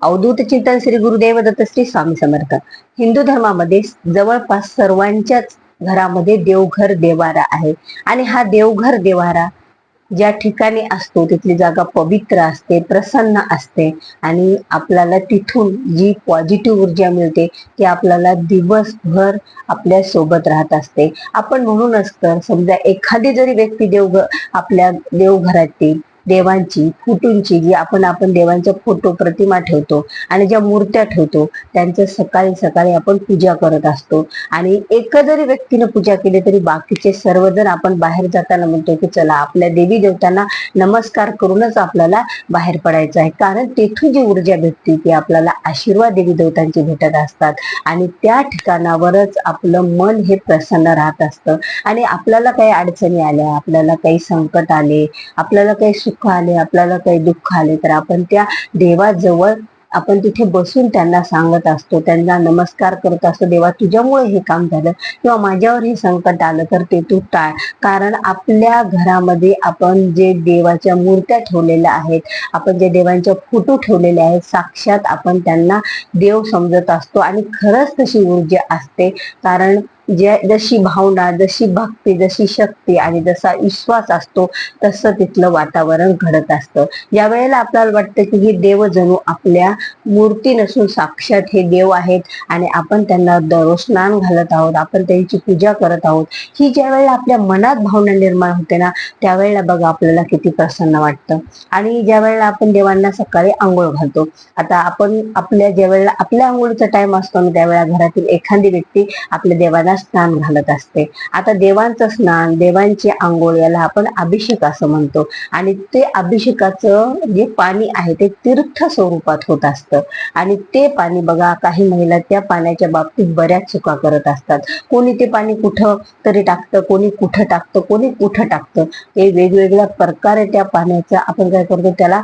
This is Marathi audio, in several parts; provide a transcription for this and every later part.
अवधूत चिंतन श्री गुरुदेव दत्त श्री स्वामी समर्थ. हिंदू धर्मामध्ये जवळपास सर्वांच्याच घरामध्ये देवघर देवारा आहे आणि हा देवघर देवारा ज्या ठिकाणी असतो तिथली जागा पवित्र असते, प्रसन्न असते आणि आपल्याला तिथून जी पॉझिटिव्ह ऊर्जा मिळते ती आपल्याला दिवसभर आपल्या सोबत राहत असते. आपण म्हणूनच तर समजा एखादी जरी व्यक्ती आपल्या देवघरातील देवांची फोटोंची जी आपण देवांच्या फोटो प्रतिमा ठेवतो आणि ज्या मूर्त्या ठेवतो त्यांचं सकाळी सकाळी आपण पूजा करत असतो. आणि एक जरी व्यक्तीने पूजा केली तरी बाकीचे सर्वजण आपण बाहेर जाताना म्हणतो की चला आपल्या देवी देवतांना नमस्कार करूनच आपल्याला बाहेर पडायचं आहे, कारण तेथून जी ऊर्जा भेटते ती आपल्याला आशीर्वाद देवी देवतांची भेटत असतात आणि त्या ठिकाणावरच आपलं मन हे प्रसन्न राहत असतं. आणि आपल्याला काही अडचणी आल्या, आपल्याला काही संकट आले, आपल्याला काही सुख आले, आपल्याला काही दुःख आले तर आपण त्या देवाजवळ आपण तिथे बसून त्यांना सांगत असतो, त्यांना नमस्कार करत असतो, देवा तुझ्यामुळे हे काम झालं किंवा माझ्यावर हे संकट आलं तर ते तू टाळ. कारण आपल्या घरामध्ये आपण जे देवाच्या मूर्त्या ठेवलेल्या आहेत, आपण जे देवांच्या फोटो ठेवलेले आहेत, साक्षात आपण त्यांना देव समजत असतो आणि खरंच तशी ऊर्जा असते. कारण जशी भावना, जशी भक्ती, जशी शक्ती आणि जसा विश्वास असतो तसं तिथलं वातावरण घडत असतं. ज्या वेळेला आपल्याला वाटतं की हे देव जणू आपल्या मूर्ती नसून साक्षात हे देव आहेत आणि आपण त्यांना दररोज स्नान घालत आहोत, आपण त्यांची पूजा करत आहोत, ही ज्या वेळेला आपल्या मनात भावना निर्माण होते ना त्यावेळेला बघा आपल्याला किती प्रसन्न वाटतं. आणि ज्या वेळेला आपण देवांना सकाळी आंघोळ घालतो, आता आपण ज्या वेळेला आपल्या आंघोळीचा टाइम असतो ना त्यावेळेला घरातील एखादी व्यक्ती आपल्या देवांना स्नान घालत असते. आता देवांचं स्नान, देवांची आंघोळ याला आपण अभिषेक असं म्हणतो आणि ते अभिषेकाचं जे पाणी आहे ते तीर्थ स्वरूपात होत असतं. आणि ते पाणी बघा काही महिला त्या पाण्याच्या बाबतीत बऱ्याच चुका करत असतात. कोणी ते पाणी कुठं तरी टाकतं, कोणी कुठं टाकतं, कोणी कुठं टाकतं, ते वेगवेगळ्या प्रकारे त्या पाण्याचा आपण काय करतो त्याला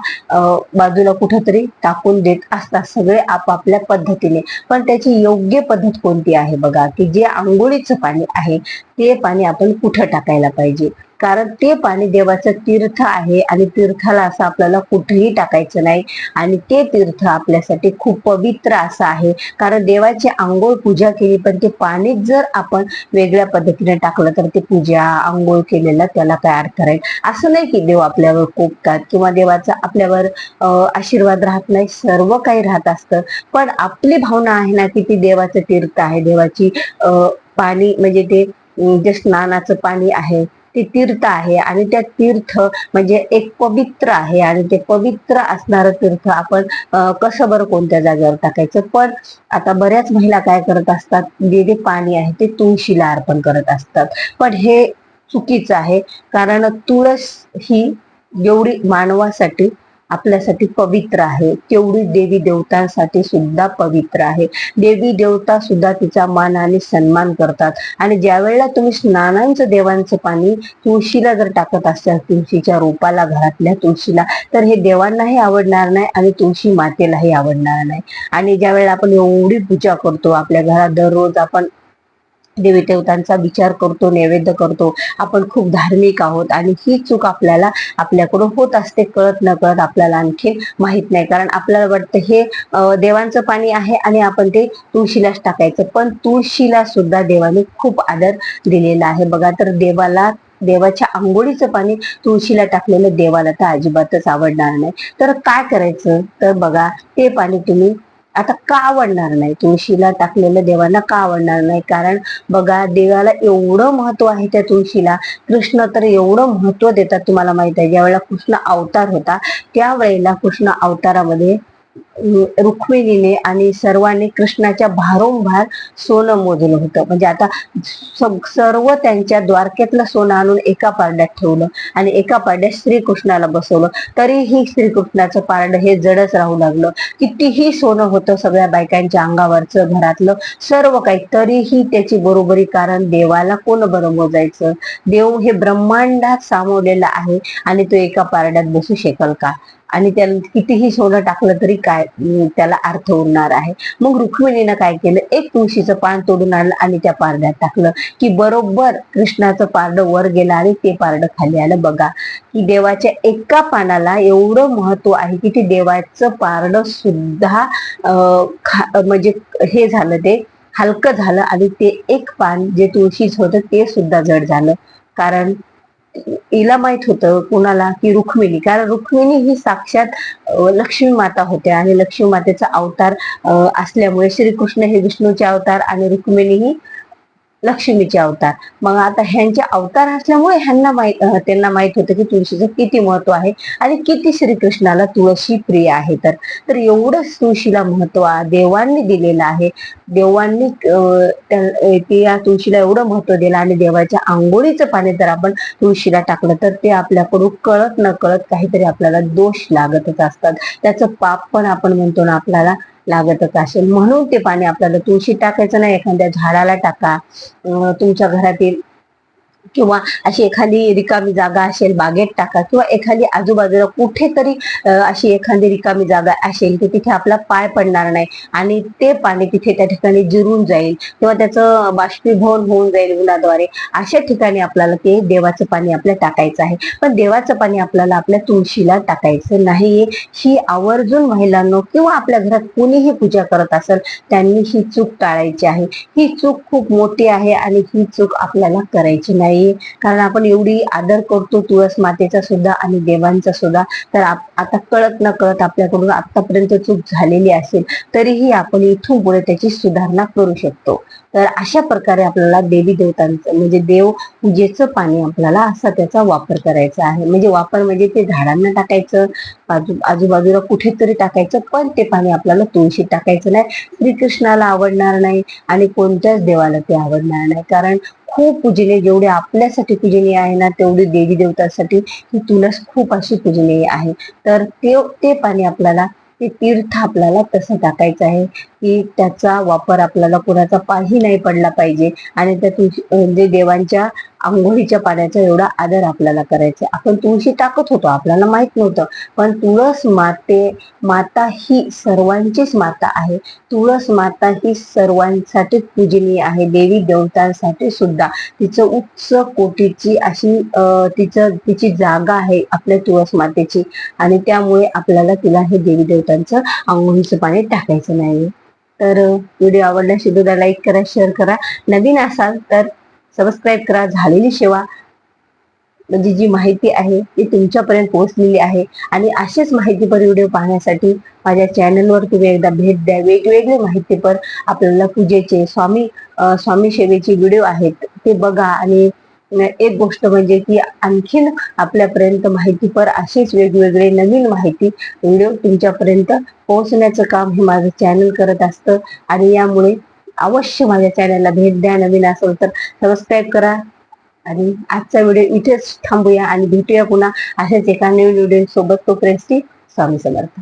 बाजूला कुठंतरी टाकून देत असतात सगळे आपापल्या पद्धतीने. पण त्याची योग्य पद्धत कोणती आहे बघा, की जे आंघोळीचं पाणी आहे ते पाणी आपण कुठं टाकायला पाहिजे, कारण ते पाणी देवाचं तीर्थ आहे आणि तीर्थाला असं आपल्याला कुठेही टाकायचं नाही. आणि ते तीर्थ आपल्यासाठी खूप पवित्र असं आहे, कारण देवाची आंघोळ पूजा केली पण ते पाणी जर आपण वेगळ्या पद्धतीने टाकलं तर ते पूजा आंघोळ केलेला त्याला काय अर्थ राहील. असं नाही की देव आपल्यावर कोपतात किंवा देवाचा आपल्यावर आशीर्वाद राहत नाही, सर्व काही राहत असतं. पण आपली भावना आहे ना की ती देवाचं तीर्थ आहे, देवाची पाणी म्हणजे ते जे स्नानाचं पाणी आहे ते तीर्थ आहे आणि त्या तीर्थ म्हणजे एक पवित्र आहे आणि ते पवित्र असणारं तीर्थ आपण कसं बरं कोणत्या जागेवर टाकायचं. पण आता बऱ्याच महिला काय करत असतात, जे पाणी आहे ते तुळशीला अर्पण करत असतात, पण हे चुकीचं आहे. कारण तुळस ही जेवढी मानवासाठी आपल्यासाठी पवित्र आहे तेवढी देवी देवतांसाठी सुद्धा पवित्र आहे. देवी देवता सुद्धा तिचा मान आणि सन्मान करतात. आणि ज्या वेळेला तुम्ही स्नानांचं देवांचं पाणी तुळशीला जर टाकत असाल, तुळशीच्या रोपाला, घरातल्या तुळशीला, तर हे देवांनाही आवडणार नाही आणि तुळशी मातेलाही आवडणार नाही. आणि ज्या वेळेला आपण एवढी पूजा करतो, आपल्या घरात दररोज आपण देवी देवतांचा विचार करतो, नैवेद्य करतो, आपण खूप धार्मिक आहोत आणि ही चूक आपल्याला आपल्याकडून होत असते, कळत न कळत आपल्याला आणखी माहित नाही. कारण आपल्याला वाटतं हे देवांचं पाणी आहे आणि आपण ते तुळशीलाच टाकायचं, पण तुळशीला सुद्धा देवाने खूप आदर दिलेला आहे बघा. तर देवाच्या आंघोळीचं पाणी तुळशीला टाकलेलं देवाला तर अजिबातच आवडणार नाही. तर काय करायचं तर बघा, ते पाणी तुम्ही आता का आवडणार नाही, तुळशीला टाकलेलं देवांना का आवडणार नाही, कारण बघा देवाला एवढं महत्व आहे त्या तुळशीला. कृष्ण तर एवढं महत्व देतात, तुम्हाला माहित आहे ज्यावेळेला कृष्ण अवतार होता त्यावेळेला कृष्ण अवतारामध्ये रुक्मिणीने आणि सर्वांनी कृष्णाच्या भारंभार सोनं मोजलं होतं. म्हणजे आता सर्व त्यांच्या द्वारकेतलं सोनं आणून एका पारड्यात ठेवलं आणि एका पारड्यात श्रीकृष्णाला बसवलं, तरीही श्रीकृष्णाचं पारड हे जडच राहू लागलं. कितीही सोनं होतं सगळ्या बायकांच्या अंगावरचं, घरातलं सर्व काही, तरीही त्याची बरोबरी, कारण देवाला कोण बरं मोजायचं, देव हे ब्रह्मांडात सामावलेला आहे आणि तो एका पारड्यात बसू शकेल का. आणि त्याला कितीही सोनं टाकलं तरी काय त्याला अर्थ उरणार आहे. मग रुक्मिणीनं काय केलं, एक तुळशीचं पान तोडून आणलं आणि त्या पारड्यात टाकलं की बरोबर कृष्णाचं पारडं वर गेलं आणि ते पारडं खाली आलं. बघा की देवाच्या एका पानाला एवढं महत्व आहे की ते देवाचं पारडं सुद्धा म्हणजे हे झालं, ते हलकं झालं आणि ते एक पान जे तुळशीच होतं ते सुद्धा जड झालं. कारण हिला माहित होतं कुणाला, की रुक्मिणी, कारण रुक्मिणी ही साक्षात लक्ष्मी माता होते आणि लक्ष्मी मातेचा अवतार असल्यामुळे श्रीकृष्ण हे विष्णूचे अवतार आणि रुक्मिणी ही लक्ष्मीचे अवतार. मग आता ह्यांचे अवतार असल्यामुळे त्यांना माहित होतं की तुळशीचं किती महत्व आहे आणि किती श्रीकृष्णाला तुळशी प्रिय आहे. तर एवढंच तुळशीला महत्व देवांनी दिलेलं आहे. देवांनी या तुळशीला एवढं महत्व दिलं आणि देवाच्या आंघोळीचं पाणी जर आपण तुळशीला टाकलं तर ते आपल्याकडून कळत न कळत काहीतरी आपल्याला दोष लागतच असतात. त्याचं पाप पण आपण म्हणतो ना आपल्याला लागतच असेल. म्हणून ते पाणी आपल्याला तुळशी टाकायचं नाही, एखाद्या झाडाला टाका, तुमच्या घरातील किंवा अशी एखादी रिकामी जागा असेल बागेत टाका किंवा एखादी आजूबाजूला कुठेतरी अशी एखादी रिकामी जागा असेल की तिथे आपला पाय पडणार नाही आणि ते पाणी तिथे त्या ठिकाणी जिरून जाईल किंवा त्याचं बाष्पीभवन होऊन जाईल उन्हाद्वारे. अशा ठिकाणी आपल्याला ते देवाचं पाणी आपल्या टाकायचं आहे. पण देवाचं पाणी आपल्याला आपल्या तुळशीला टाकायचं नाही. ही आवर्जून महिलांनो किंवा आपल्या घरात कोणीही पूजा करत असेल त्यांनी ही चूक टाळायची आहे. ही चूक खूप मोठी आहे आणि ही चूक आपल्याला करायची नाही. कारण आपण एवढी आदर करतो तुळस मातेचा सुद्धा आणि देवांचा सुद्धा. तर आता कळत न कळत आपल्याकडून आतापर्यंत चूक झालेली असेल तरीही आपण इथून पुढे त्याची सुधारणा करू शकतो. तर अशा प्रकारे आपल्याला देवी देवतांचं म्हणजे देव पूजेचं पाणी आपल्याला असा त्याचा वापर करायचा आहे. म्हणजे वापर म्हणजे ते झाडांना टाकायचं, आजूबाजूला कुठेतरी टाकायचं, पण ते पाणी आपल्याला तुळशीत टाकायचं नाही. श्रीकृष्णाला आवडणार नाही आणि कोणत्याच देवाला ते आवडणार नाही. कारण खूप पूजनीय, जेवढे आपल्यासाठी पूजनीय आहे ना तेवढी देवी देवतांसाठी ही तुळस खूप अशी पूजनीय आहे. तर ते पाणी आपल्याला, ते तीर्थ आपल्याला तसं टाकायचं आहे की त्याचा वापर आपल्याला कोणाचा पायही नाही पडला पाहिजे आणि त्या म्हणजे देवांच्या आंघोळीच्या पाण्याचा एवढा आदर आपल्याला करायचा. आपण तुळशी टाकत होतो, आपल्याला माहित नव्हतं, पण तुळस माता ही सर्वांचीच माता आहे. तुळस माता ही सर्वांसाठी पूजनीय आहे, देवी देवतांसाठी सुद्धा. तिचं उच्च कोटीची अशी तिची जागा आहे आपल्या तुळस मातेची आणि त्यामुळे आपल्याला तिला हे देवी देवतांचं आंघोळीचं पाणी टाकायचं नाही. तर व्हिडिओ आवडल्यास व्हिडिओला लाईक करा, शेअर करा. नवीन असाल तर सबस्क्राईब करा. झालेली सेवा म्हणजे जी माहिती आहे ती तुमच्यापर्यंत पोहोचलेली आहे आणि असेच माहितीपर व्हिडिओ पाहण्यासाठी माझ्या चॅनलवर तुम्ही एकदा भेट द्या. वेगवेगळे माहितीपर आपल्याला पूजेचे स्वामी सेवेचे व्हिडिओ आहेत ते बघा. आणि एक गोष्ट म्हणजे की आणखीन आपल्यापर्यंत माहितीपर असेच वेगवेगळे नवीन माहिती व्हिडिओ तुमच्यापर्यंत पोहोचण्याचं काम हे माझं चॅनल करत असतं आणि यामुळे अवश्य माझ्या चॅनलला भेट द्या. नवीन असेल तर सबस्क्राईब करा आणि आजचा व्हिडिओ इथेच थांबूया आणि भेटूया पुन्हा अशाच एका नवीन व्हिडिओ सोबत. तोपर्यंत स्वामी समर्थ.